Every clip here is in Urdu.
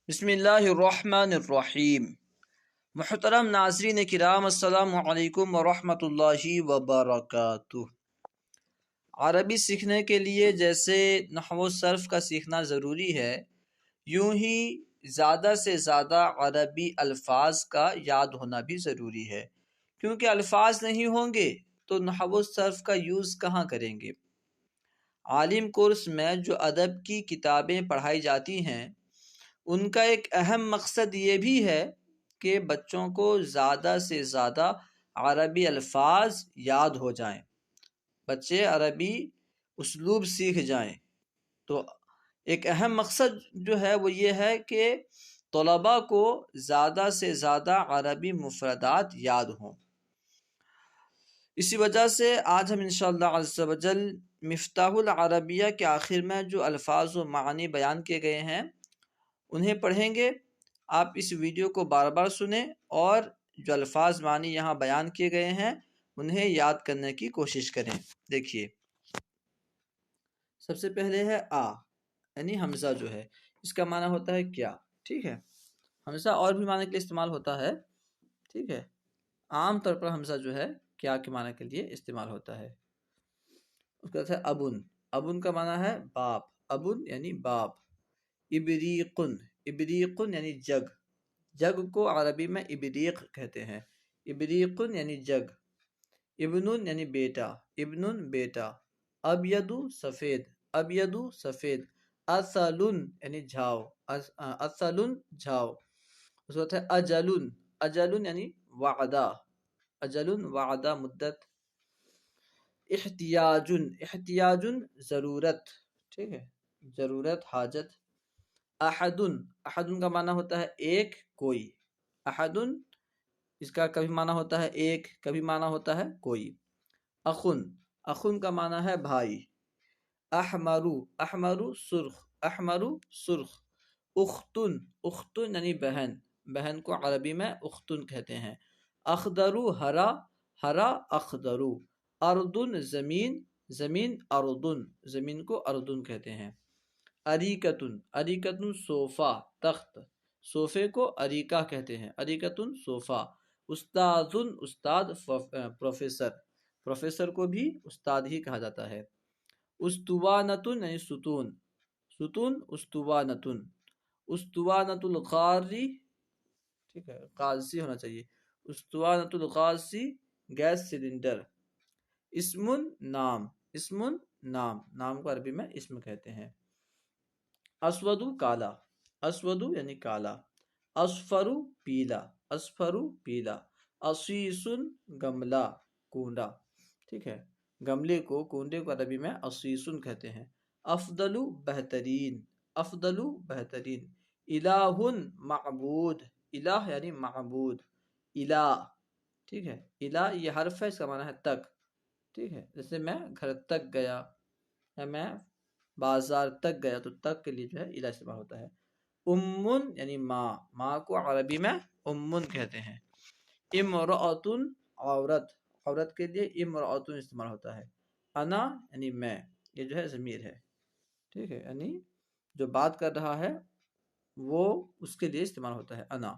بسم اللہ الرحمن الرحیم۔ محترم ناظرین کرام، السلام علیکم ورحمۃ اللہ وبرکاتہ۔ عربی سیکھنے کے لیے جیسے نحو و صرف کا سیکھنا ضروری ہے، یوں ہی زیادہ سے زیادہ عربی الفاظ کا یاد ہونا بھی ضروری ہے، کیونکہ الفاظ نہیں ہوں گے تو نحو و صرف کا یوز کہاں کریں گے۔ عالم کورس میں جو ادب کی کتابیں پڑھائی جاتی ہیں، ان کا ایک اہم مقصد یہ بھی ہے کہ بچوں کو زیادہ سے زیادہ عربی الفاظ یاد ہو جائیں، بچے عربی اسلوب سیکھ جائیں۔ تو ایک اہم مقصد جو ہے وہ یہ ہے کہ طلباء کو زیادہ سے زیادہ عربی مفردات یاد ہوں۔ اسی وجہ سے آج ہم انشاءاللہ عز و جل مفتاح العربیہ کے آخر میں جو الفاظ و معنی بیان کیے گئے ہیں انہیں پڑھیں گے۔ آپ اس ویڈیو کو بار بار سنیں اور جو الفاظ معنی یہاں بیان کیے گئے ہیں انہیں یاد کرنے کی کوشش کریں۔ دیکھیے، سب سے پہلے ہے یعنی حمزہ جو ہے، اس کا معنی ہوتا ہے کیا، ٹھیک ہے۔ حمزہ اور بھی معنی کے لیے استعمال ہوتا ہے، ٹھیک ہے۔ عام طور پر حمزہ جو ہے کیا کے معنی کے لیے استعمال ہوتا ہے۔ اس کا ہے ابن کا معنی ہے باپ، ابن یعنی باپ۔ ابریقن یعنی جگ کو عربی میں ابریق کہتے ہیں۔ ابریقن یعنی جگ۔ ابن یعنی بیٹا، بیٹا۔ ابیدو سفید۔ اصلن یعنی جھاؤ، جھاؤ۔ اس وقت ہے اجلن یعنی وعدہ مدت۔ احتیاجن ضرورت، ٹھیک ہے، ضرورت حاجت۔ احدن کا معنی ہوتا ہے ایک، کوئی۔ احدن اس کا کبھی معنی ہوتا ہے ایک، کبھی معنی ہوتا ہے کوئی۔ اخن کا معنی ہے بھائی۔ احمرو سرخ۔ اختن یعنی بہن کو عربی میں اختن کہتے ہیں۔ اخضرو ہرا اخضرو۔ اردن زمین اردن، زمین کو اردن کہتے ہیں۔ اریکتن صوفہ، تخت، صوفے کو اریکہ کہتے ہیں۔ اریکتن صوفہ۔ استاد پروفیسر کو بھی استاد ہی کہا جاتا ہے۔ استوانتن یعنی ستون استوانتن۔ استوانت الغاری، ٹھیک ہے، قاضی ہونا چاہیے۔ استوانت الغاضی گیس سلنڈر۔ اسم نام کو عربی میں اسم کہتے ہیں۔ اسودو کالا، اسودو یعنی کالا۔ اصفرو پیلا۔ اصیصن گملہ، کونڈا، ٹھیک ہے، گملے کو، کونڈے کو عربی میں اصیصن کہتے ہیں۔ افضل بہترین۔ الہن معبود، الہ یعنی معبود۔ الہ، ٹھیک ہے، الہ یہ حرف ہے، اس کا معنی ہے تک، ٹھیک ہے۔ جیسے میں گھر تک گیا یا میں بازار تک گیا، تو تک کے لیے جو ہے الہ استعمال ہوتا ہے۔ امن یعنی ماں کو عربی میں امن کہتے ہیں۔ امرأتن عورت کے لیے امرأتن استعمال ہوتا ہے۔ انا یعنی میں، یہ جو ہے ضمیر ہے، ٹھیک ہے، یعنی جو بات کر رہا ہے وہ اس کے لیے استعمال ہوتا ہے انا۔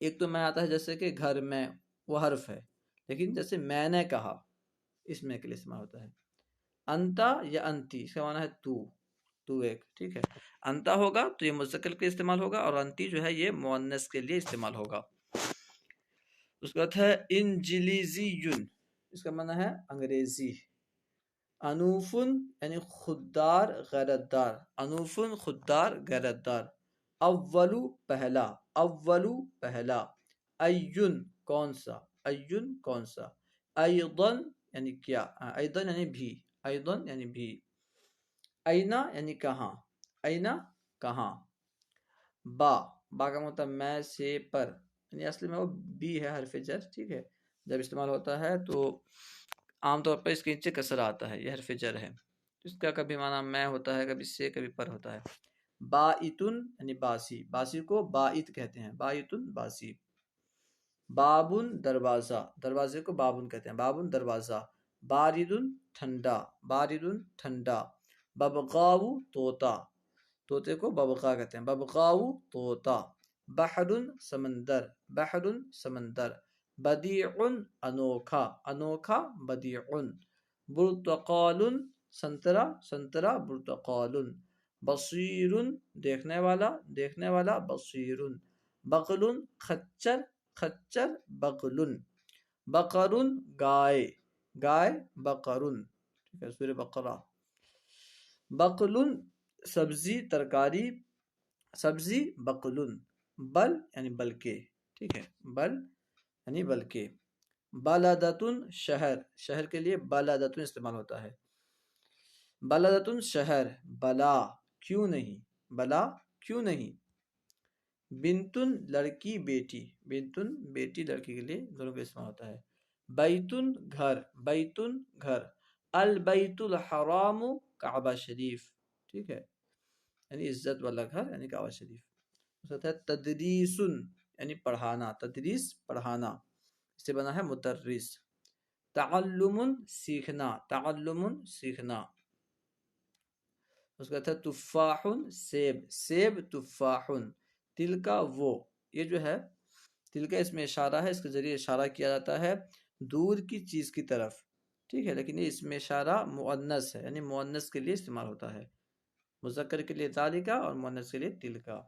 ایک تو میں آتا ہے جیسے کہ گھر میں، وہ حرف ہے، لیکن جیسے میں نے کہا، اس میں کے لیے استعمال ہوتا ہے۔ انتا یا انتی، اس کا معنی ہے تو ایک، ٹھیک ہے۔ انتا ہوگا تو یہ مذکر کے لیے استعمال ہوگا، اور انتی جو ہے یہ مؤنث کے لیے استعمال ہوگا۔ اس کا بعد ہے انجلیزیون، اس کا معنی ہے انگریزی۔ انوفن یعنی خوددار غیرت دار، انوفن خوددار غیرت دار۔ اولو پہلا۔ ایون کون سا۔ ایضن یعنی کیا، ایضن یعنی بھی۔ اینا یعنی کہاں۔ با کا مطلب میں سے پر، یعنی اصل میں وہ بی ہے، حرف جر، ٹھیک ہے۔ جب استعمال ہوتا ہے تو عام طور پر اس کے نیچے کسر آتا ہے، یہ حرف جر ہے، اس کا کبھی معنی میں ہوتا ہے، کبھی سے، کبھی پر ہوتا ہے۔ باعتن یعنی باسی کو باعت کہتے ہیں، باعتن باسی۔ بابن دروازے کو بابن کہتے ہیں، بابن دروازہ۔ باردن ٹھنڈا۔ ببغاؤ طوطا۔ طوطے کو ببقا کہتے ہیں، ببقاؤ طوطا، بحرن سمندر، بحرن سمندر، بدیع انوکھا، انوکھا بدیع، برتقال سنترا، سنترا برتقال، بصیر دیکھنے والا، دیکھنے والا بصیر، بغل خچر، خچر بغل، بقر گائے، گائے بقر، ٹھیک ہے سورہ بقرہ، بقل سبزی ترکاری، سبزی بقل، بل یعنی بلکہ، ٹھیک ہے بل یعنی بلکہ، بلدتن شہر، شہر کے لیے بلدتن استعمال ہوتا ہے، بلدتن شہر، بلا کیوں نہیں، بلا کیوں نہیں، بنتن لڑکی بیٹی، بنتن بیٹی لڑکی کے لیے دونوں کا استعمال ہوتا ہے، بیتن گھر، بیتن گھر، البیت الحرام کعبہ شریف، ٹھیک ہے یعنی عزت والا گھر یعنی کعبہ شریف، اس کا ہے تدریسن یعنی پڑھانا، تدریس پڑھانا، اس سے بنا ہے مدرس، تعلم سیکھنا، تعلم سیکھنا، اس کا تھا تفاح سیب، سیب تفاح، تلکا وہ، یہ جو ہے تلکا اس میں اشارہ ہے، اس کے ذریعے اشارہ کیا جاتا ہے دور کی چیز کی طرف، ٹھیک ہے، لیکن یہ اس میں اشارہ مؤنث ہے، یعنی مؤنث کے لیے استعمال ہوتا ہے، مذکر کے لیے ذالکا اور مؤنث کے لیے تلکا،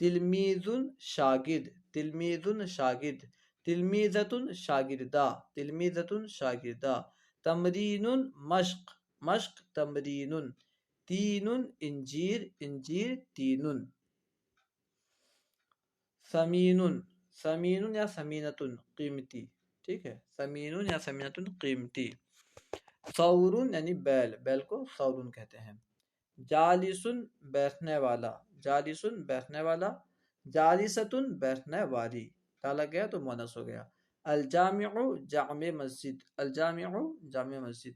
تلمیذ شاگرد، تلمیذ شاگرد، تلمیذۃ شاگردہ، تلمیذۃ شاگردہ، تمرین مشق، مشق تمرین، تین انجیر، انجیر تین، ثمین، ثمین یا ثمینۃ قیمتی، ٹھیک ہے ثمین یا ثمینۃ قیمتی، ثور یعنی بیل، بیل کو ثور کہتے ہیں، جالسن بیٹھنے والا، جالسن بیٹھنے والا، جالستن بیٹھنے والی، ڈالا گیا تو مونس ہو گیا، الجامع جامع مسجد، الجامع جامع مسجد،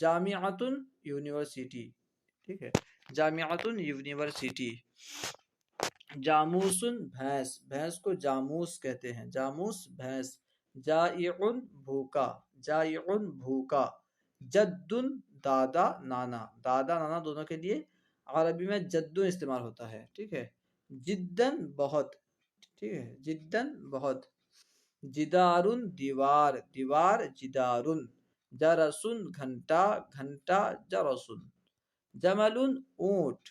جامعۃ یونیورسٹی، ٹھیک ہے جامعۃ یونیورسٹی، جاموسن بھینس، بھینس کو جاموس کہتے ہیں، جاموس بھینس، جائع بھوکا، جائع بھوکا، جدن دادا نانا، دادا نانا دونوں کے لیے عربی میں جدن استعمال ہوتا ہے، ٹھیک ہے، جدن بہت، ٹھیک ہے جدن بہت، جدارن دیوار، دیوار جدارن، جرسن گھنٹا، گھنٹا جرسن، جملن اونٹ،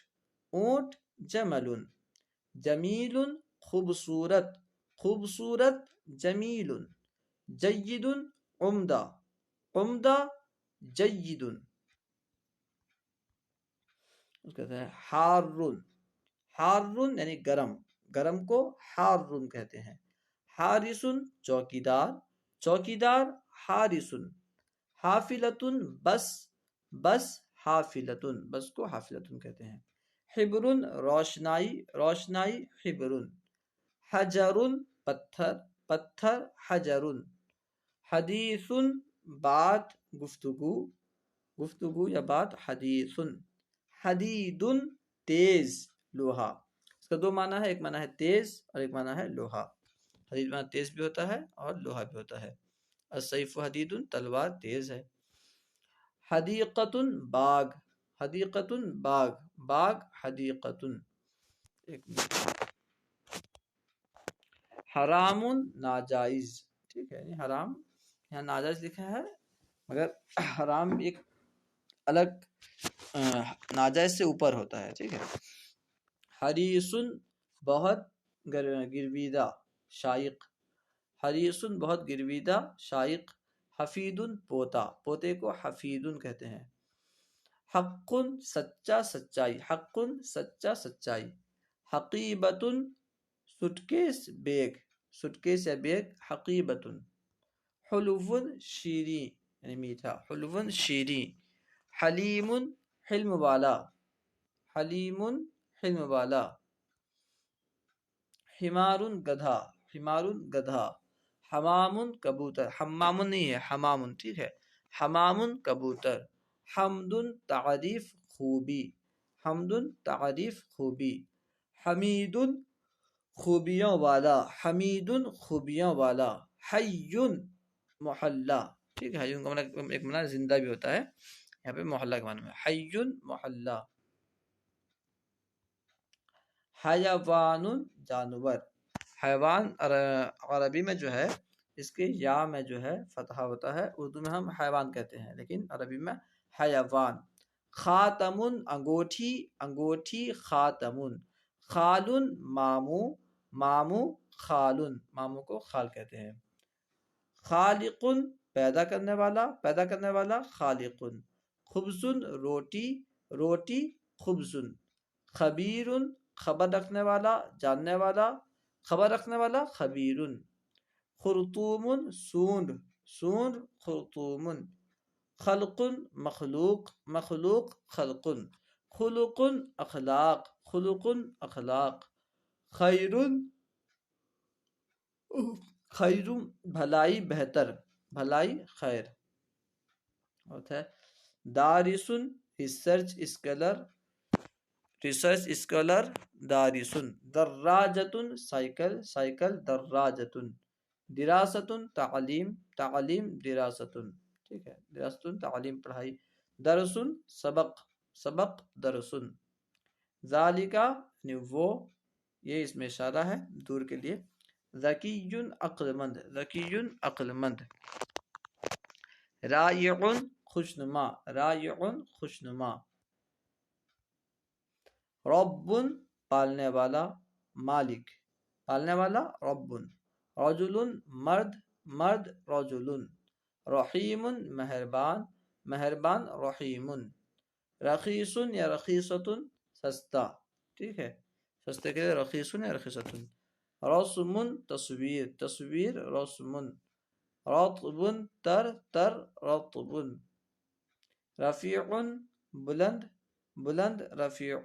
اونٹ جملن، جمیل خوبصورت، خوبصورت جمیل، جید عمدہ، عمدہ جید، اس کہتے ہیں حارن، حارن یعنی گرم، گرم کو حارن کہتے ہیں، حارسن چوکیدار، چوکیدار حارسن، حافلتن بس، بس حافلتن، بس کو حافلتن کہتے ہیں، حبرن روشنائی، روشنائی حبرن، حجرن پتھر، پتھر حجرن، حدیثن بات، گفتگو، گفتگو یا بات، حدیثن، حدیدن تیز لوہا، اس کا دو معنی ہے، ایک معنی ہے تیز اور ایک معنی ہے لوہا، حدید معنی تیز بھی ہوتا ہے اور لوہا بھی ہوتا ہے، السیف حدیدن تلوار تیز ہے، حدیقتن باغ، حدیقتن باغ، باغ حدیقتن، حرام ناجائز، ٹھیک ہے یعنی حرام یہاں ناجائز لکھا ہے مگر حرام ایک الگ ناجائز سے اوپر ہوتا ہے، ٹھیک ہے، حریصن بہت گرویدہ شائق، حریصن بہت گرویدہ شائق، حفیدن پوتا، پوتے کو حفیدن کہتے ہیں، حقن سچا سچائی، حقن سچا سچائی، حقیبتن سٹکیس بیگ، سٹکیس یا بیگ حقیبتن، حلون شیریں یعنی میٹھا، حلون شیریں، حلیم حلم والا، حلیم حلم والا، حمار گدھا، حمار گدھا، حمام کبوتر، حمام نہیں ہے حمام، ٹھیک ہے حمام کبوتر، حمد تعریف خوبی، حمد تعریف خوبی، حمید خوبیوں والا، حمید خوبیوں والا، حی محلہ، ٹھیک ہے حی کا معنی ایک معنی زندہ بھی ہوتا ہے، یہاں پہ محلہ کے معنی میں حی محلہ، حیوان جانور، حیوان عربی میں جو ہے اس کے یا میں جو ہے فتحہ ہوتا ہے، اردو میں ہم حیوان کہتے ہیں لیکن عربی میں حیوان۔ خاتم انگوٹھی، انگوٹھی خاتم، خال مامو، مامو خال، مامو کو خال کہتے ہیں۔ خالق پیدا کرنے والا، پیدا کرنے والا خالق۔ خبز روٹی، روٹی خبز۔ خبیر خبر رکھنے والا، جاننے والا، خبر رکھنے والا خبیر۔ خرطوم سونڈ، سونڈ خرطوم۔ خلق مخلوق، مخلوق خلق۔ خلق اخلاق، خلق اخلاق۔ خیر، خیر بھلائی بہتر، بھلائی خیر ہوتا ہے۔ دارس ریسرچ اسکالر، ریسرچ اسکالر دارس۔ دراجۃ سائیکل، سائیکل دراجۃ۔ دراست تعلیم، تعلیم دراست، ٹھیک ہے، دراست تعلیم پڑھائی۔ درس سبق، سبق درس۔ ذالک یعنی وہ، یہ اس میں اشارہ ہے دور کے لیے۔ ذکی عقل مند، ذکی عقل مند۔ رائع خوشنما، رائع خوشنما۔ رب پالنے والا، مالک، پالنے والا رب۔ رجل مرد، مرد رجل۔ رحیم مہربان، مہربان رحیم۔ رخیص یا رخیصۃ سستا، ٹھیک ہے، سستے کے لیے رخیص یا رخیصۃ۔ رسم تصویر، تصویر رسم۔ رطب تر، تر رطب۔ رفیع بلند، بلند رفیع۔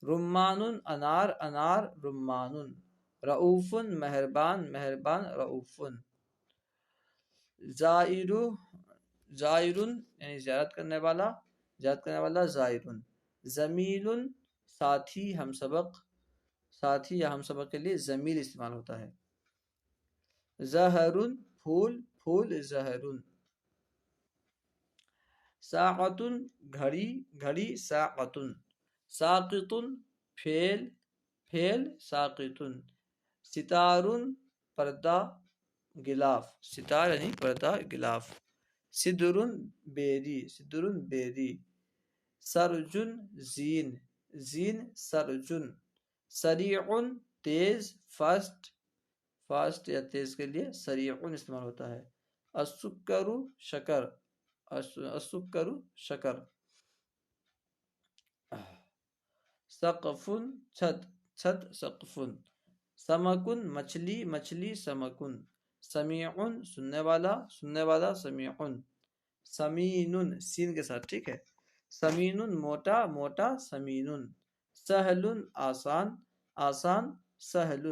رمان انار، انار رمان۔ رؤوف مہربان، مہربان رؤوف۔ زائر، زائر یعنی زیارت کرنے والا، زیارت کرنے والا زائر۔ زمیل ساتھی، ہم سبق، ساتھی یا ہم سبق کے لیے زمیل استعمال ہوتا ہے۔ زہر پھول، پھول زہر۔ ساعۃ گھڑی، گھڑی ساعۃ۔ ساقط پھیل، پھیل ساقط۔ ستار پردہ غلاف، ستار یعنی پردہ غلاف۔ صدر بیری، صدر بیری۔ سرجن زین، زین سرجن۔ سریع تیز، فاسٹ، فاسٹ یا تیز کے لیے سریع استعمال ہوتا ہے۔ السکر شکر، السکر شکر۔ سقف چھت، چھت سقف۔ سمکن مچھلی، مچھلی سمکن۔ سمیع سننے والا، سننے والا سمیع۔ سمین سین کے ساتھ، ٹھیک ہے، سمین موٹا، موٹا سمین۔ سہل آسان، آسان سہل۔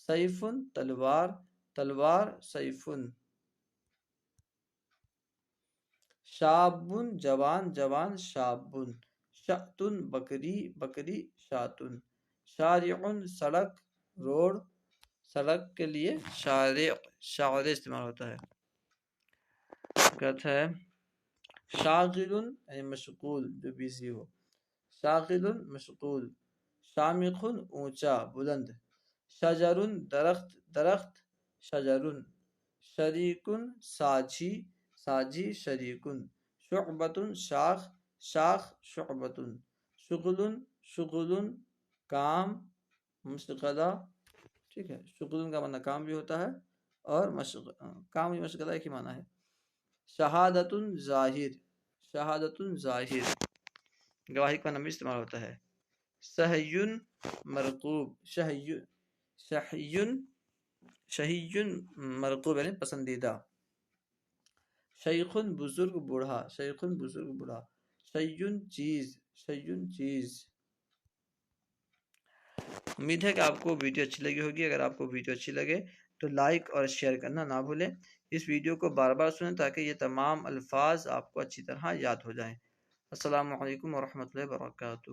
سیف تلوار، تلوار سیف۔ شاب جوان، جوان شاب۔ شاۃ بکری، بکری شاۃ۔ شارع سڑک، روڈ، سڑک کے لیے شارع، شارع استعمال ہوتا ہے۔ کہتا ہے شاغل یعنی مشغول، جو بیزی ہو، شاغل مشغول۔ شامخ اونچا، بلند۔ شجر درخت، درخت شجر۔ شریک ساجھی، ساجھی شریک۔ شعبۃ شاخ، شاخ شعبۃ۔ شغل، شغل کام، مشغلہ، ٹھیک ہے، شغل کا معنی کام بھی ہوتا ہے اور کام بھی مشغلہ ایک ہی معنی ہے۔ شہادت ظاہر، شہادت ظاہر، گواہی کا نام استعمال ہوتا ہے۔ شہی مرغوب، شہی، شہی، شہی مرغوب یعنی پسندیدہ۔ شیخ بزرگ بوڑھا، شیخ بزرگ بوڑھا۔ شیء چیز، شیء چیز۔ امید ہے کہ آپ کو ویڈیو اچھی لگی ہوگی۔ اگر آپ کو ویڈیو اچھی لگے تو لائک اور شیئر کرنا نہ بھولیں۔ اس ویڈیو کو بار بار سنیں تاکہ یہ تمام الفاظ آپ کو اچھی طرح یاد ہو جائیں۔ السلام علیکم ورحمۃ اللہ وبرکاتہ۔